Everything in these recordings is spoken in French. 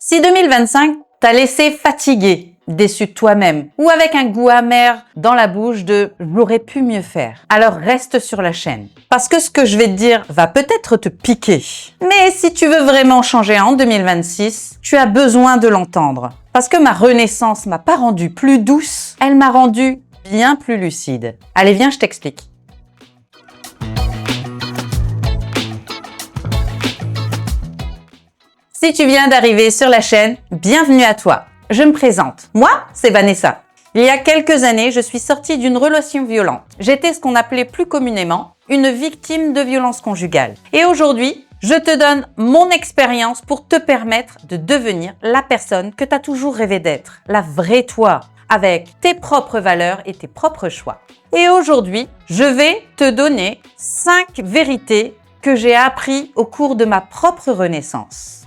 Si 2025 t'a laissé fatigué, déçu de toi-même ou avec un goût amer dans la bouche de « j'aurais pu mieux faire », alors reste sur la chaîne. Parce que ce que je vais te dire va peut-être te piquer. Mais si tu veux vraiment changer en 2026, tu as besoin de l'entendre. Parce que ma renaissance m'a pas rendue plus douce, elle m'a rendue bien plus lucide. Allez, viens, je t'explique. Si tu viens d'arriver sur la chaîne, bienvenue à toi. Je me présente. Moi, c'est Vanessa. Il y a quelques années, je suis sortie d'une relation violente. J'étais ce qu'on appelait plus communément une victime de violence conjugale. Et aujourd'hui, je te donne mon expérience pour te permettre de devenir la personne que tu as toujours rêvé d'être, la vraie toi, avec tes propres valeurs et tes propres choix. Et aujourd'hui, je vais te donner 5 vérités que j'ai apprises au cours de ma propre renaissance.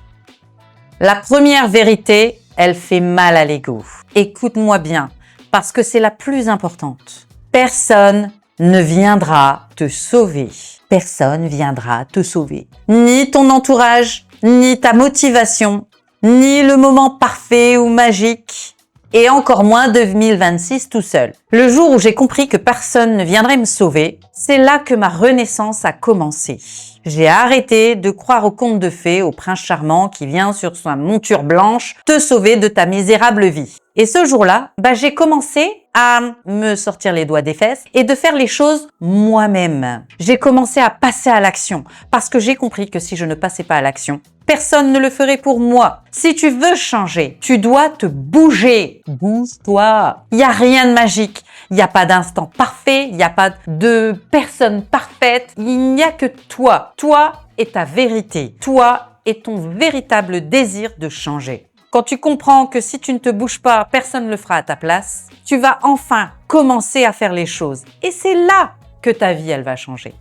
La première vérité, elle fait mal à l'ego. Écoute-moi bien, parce que c'est la plus importante. Personne ne viendra te sauver. Personne viendra te sauver. Ni ton entourage, ni ta motivation, ni le moment parfait ou magique, et encore moins 2026 tout seul. Le jour où j'ai compris que personne ne viendrait me sauver, c'est là que ma renaissance a commencé. J'ai arrêté de croire au conte de fées, au prince charmant qui vient sur sa monture blanche te sauver de ta misérable vie. Et ce jour-là, j'ai commencé à me sortir les doigts des fesses et de faire les choses moi-même. J'ai commencé à passer à l'action parce que j'ai compris que si je ne passais pas à l'action, personne ne le ferait pour moi. Si tu veux changer, tu dois te bouger. Bouge-toi. Il n'y a rien de magique. Il n'y a pas d'instant parfait. Il n'y a pas de personne parfaite. Il n'y a que toi. Toi et ta vérité. Toi et ton véritable désir de changer. Quand tu comprends que si tu ne te bouges pas, personne ne le fera à ta place, tu vas enfin commencer à faire les choses. Et c'est là que ta vie, elle va changer.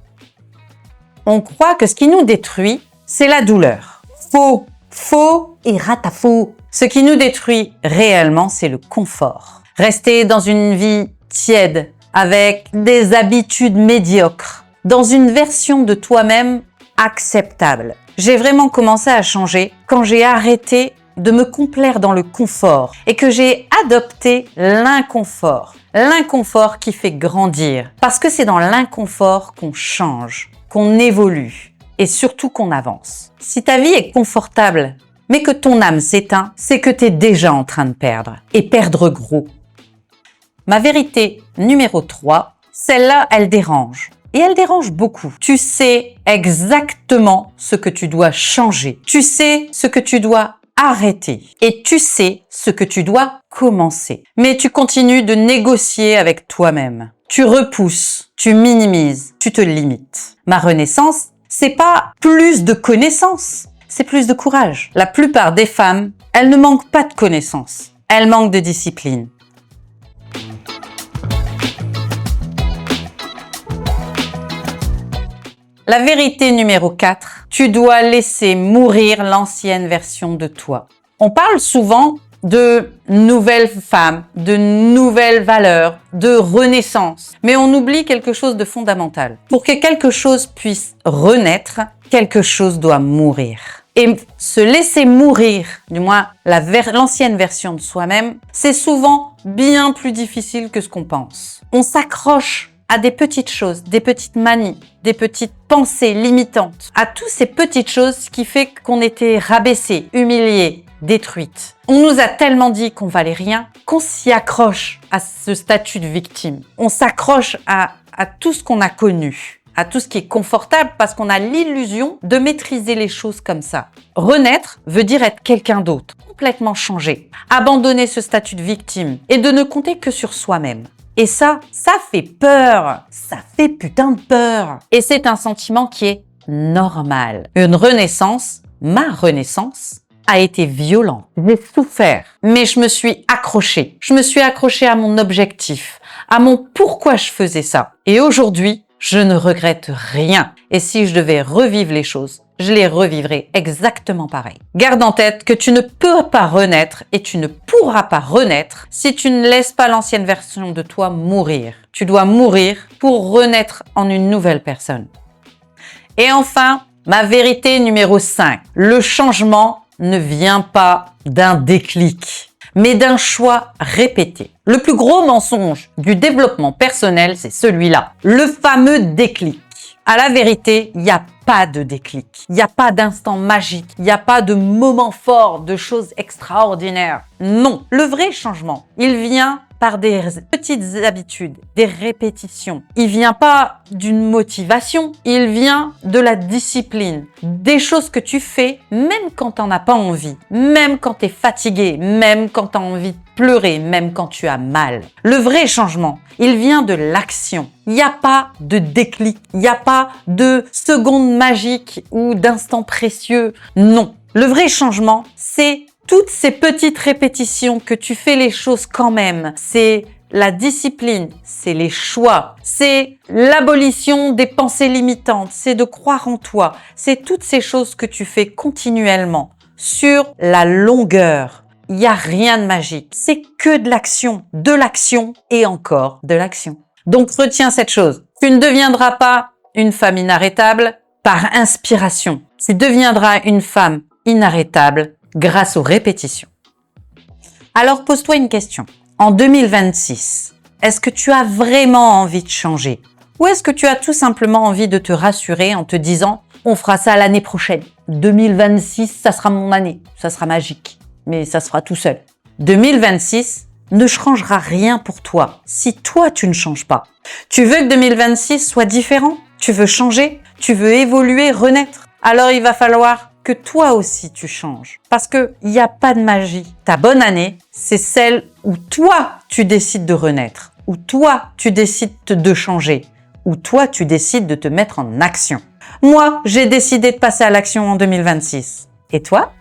On croit que ce qui nous détruit, c'est la douleur. Faux, faux et ratafaux. Ce qui nous détruit réellement, c'est le confort. Rester dans une vie tiède, avec des habitudes médiocres, dans une version de toi-même acceptable. J'ai vraiment commencé à changer quand j'ai arrêté de me complaire dans le confort et que j'ai adopté l'inconfort. L'inconfort qui fait grandir. Parce que c'est dans l'inconfort qu'on change, qu'on évolue et surtout qu'on avance. Si ta vie est confortable, mais que ton âme s'éteint, c'est que tu es déjà en train de perdre. Et perdre gros. Ma vérité numéro 3, celle-là, elle dérange. Et elle dérange beaucoup. Tu sais exactement ce que tu dois changer. Tu sais ce que tu dois arrêter. Et tu sais ce que tu dois commencer. Mais tu continues de négocier avec toi-même. Tu repousses, tu minimises, tu te limites. Ma renaissance, c'est pas plus de connaissances, c'est plus de courage. La plupart des femmes, elles ne manquent pas de connaissances. Elles manquent de discipline. La vérité numéro 4, tu dois laisser mourir l'ancienne version de toi. On parle souvent de nouvelles femmes, de nouvelles valeurs, de renaissance. Mais on oublie quelque chose de fondamental. Pour que quelque chose puisse renaître, quelque chose doit mourir. Et se laisser mourir, du moins l'ancienne version de soi-même, c'est souvent bien plus difficile que ce qu'on pense. On s'accroche à des petites choses, des petites manies, des petites pensées limitantes, à toutes ces petites choses qui fait qu'on était rabaissé, humilié, détruite. On nous a tellement dit qu'on valait rien qu'on s'y accroche à ce statut de victime. On s'accroche à tout ce qu'on a connu, à tout ce qui est confortable parce qu'on a l'illusion de maîtriser les choses comme ça. Renaître veut dire être quelqu'un d'autre, complètement changé, abandonner ce statut de victime et de ne compter que sur soi-même. Et ça fait peur. Ça fait putain de peur. Et c'est un sentiment qui est normal. Une renaissance, ma renaissance, a été violente. J'ai souffert. Mais je me suis accrochée. Je me suis accrochée à mon objectif, à mon pourquoi je faisais ça. Et aujourd'hui, je ne regrette rien. Et si je devais revivre les choses, je les revivrai exactement pareil. Garde en tête que tu ne peux pas renaître et tu ne pourras pas renaître si tu ne laisses pas l'ancienne version de toi mourir. Tu dois mourir pour renaître en une nouvelle personne. Et enfin, ma vérité numéro 5. Le changement ne vient pas d'un déclic, mais d'un choix répété. Le plus gros mensonge du développement personnel, c'est celui-là, le fameux déclic. À la vérité, il n'y a pas de déclic, il n'y a pas d'instant magique, il n'y a pas de moment fort, de choses extraordinaires. Non, le vrai changement, il vient par des petites habitudes, des répétitions. Il vient pas d'une motivation, il vient de la discipline. Des choses que tu fais même quand t'en as pas envie, même quand tu es fatigué, même quand tu as envie de pleurer, même quand tu as mal. Le vrai changement, il vient de l'action. Il n'y a pas de déclic, il n'y a pas de seconde magique ou d'instant précieux. Non. Le vrai changement, c'est toutes ces petites répétitions que tu fais les choses quand même. C'est la discipline, c'est les choix, c'est l'abolition des pensées limitantes, c'est de croire en toi. C'est toutes ces choses que tu fais continuellement sur la longueur. Il n'y a rien de magique. C'est que de l'action et encore de l'action. Donc retiens cette chose. Tu ne deviendras pas une femme inarrêtable par inspiration. Tu deviendras une femme inarrêtable grâce aux répétitions. Alors pose-toi une question. En 2026, est-ce que tu as vraiment envie de changer? Ou est-ce que tu as tout simplement envie de te rassurer en te disant « on fera ça l'année prochaine. 2026, ça sera mon année. Ça sera magique. Mais ça sera tout seul. » 2026 ne changera rien pour toi si toi tu ne changes pas. Tu veux que 2026 soit différent? Tu veux changer? Tu veux évoluer, renaître? Alors il va falloir que toi aussi tu changes. Parce qu'il n'y a pas de magie. Ta bonne année, c'est celle où toi tu décides de renaître, où toi tu décides de changer, où toi tu décides de te mettre en action. Moi, j'ai décidé de passer à l'action en 2026. Et toi?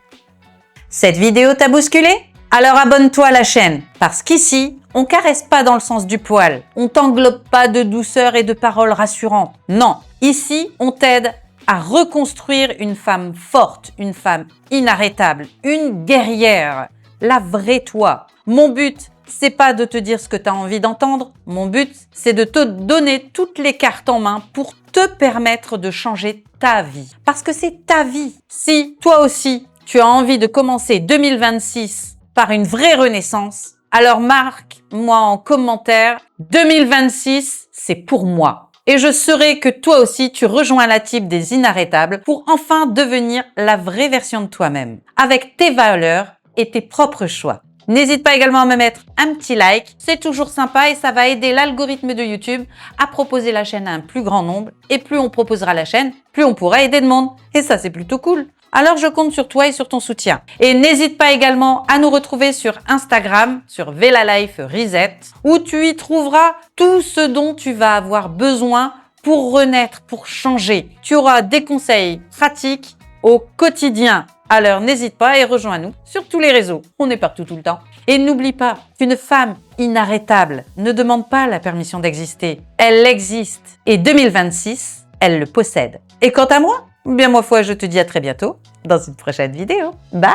Cette vidéo t'a bousculé? Alors abonne-toi à la chaîne, parce qu'ici, on caresse pas dans le sens du poil. On t'englobe pas de douceur et de paroles rassurantes. Non, ici, on t'aide à reconstruire une femme forte, une femme inarrêtable, une guerrière, la vraie toi. Mon but, c'est pas de te dire ce que tu as envie d'entendre. Mon but, c'est de te donner toutes les cartes en main pour te permettre de changer ta vie. Parce que c'est ta vie. Si toi aussi, tu as envie de commencer 2026 par une vraie renaissance, alors marque-moi en commentaire 2026, c'est pour moi. Et je saurai que toi aussi, tu rejoins la team des inarrêtables pour enfin devenir la vraie version de toi-même, avec tes valeurs et tes propres choix. N'hésite pas également à me mettre un petit like, c'est toujours sympa et ça va aider l'algorithme de YouTube à proposer la chaîne à un plus grand nombre. Et plus on proposera la chaîne, plus on pourra aider de monde. Et ça, c'est plutôt cool. Alors je compte sur toi et sur ton soutien. Et n'hésite pas également à nous retrouver sur Instagram, sur Vela Life Reset, où tu y trouveras tout ce dont tu vas avoir besoin pour renaître, pour changer. Tu auras des conseils pratiques au quotidien. Alors n'hésite pas et rejoins-nous sur tous les réseaux. On est partout tout le temps. Et n'oublie pas qu'une femme inarrêtable ne demande pas la permission d'exister. Elle existe. Et 2026, elle le possède. Et quant à moi, bien ma foi, je te dis à très bientôt dans une prochaine vidéo. Bye!